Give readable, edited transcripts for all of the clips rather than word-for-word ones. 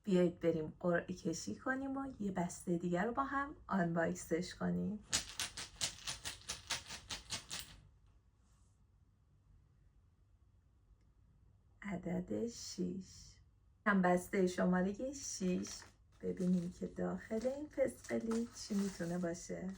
بیایید بریم قرعه کشی کنیم و یه بسته دیگر رو با هم آنباکسش کنیم. عدد 6. هم بسته شماره 6. ببینیم که داخل این پسقلی چی میتونه باشه.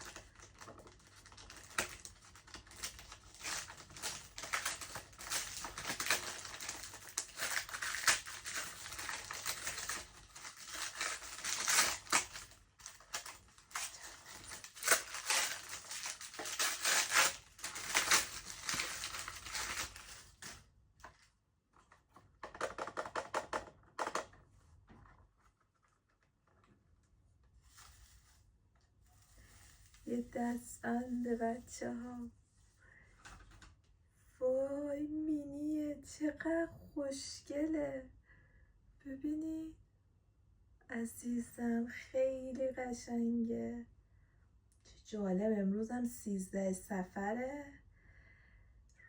یه دستبند بچه ها. وای مینیه، چقدر خوشگله. ببینی عزیزم، خیلی قشنگه. چه جالب، امروزم 13 صفره،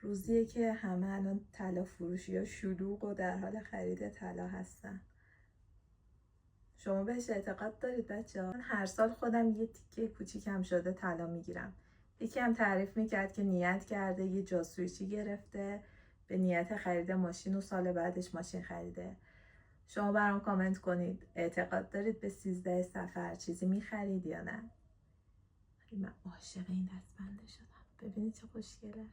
روزیه که همه الان طلا فروشی ها شلوغ و در حال خرید طلا هستن. شما بهش اعتقاد دارید بچه ها؟ من هر سال خودم یه تیکه کوچیکم شده طلا میگیرم. یکی هم تعریف میکرد که نیت کرده یه جاسویچی گرفته به نیت خرید ماشین و سال بعدش ماشین خریده. شما برام کامنت کنید اعتقاد دارید به 13 صفر چیزی میخرید یا نه؟ من عاشق این دستبنده شدم. ببینید چه خوشگله.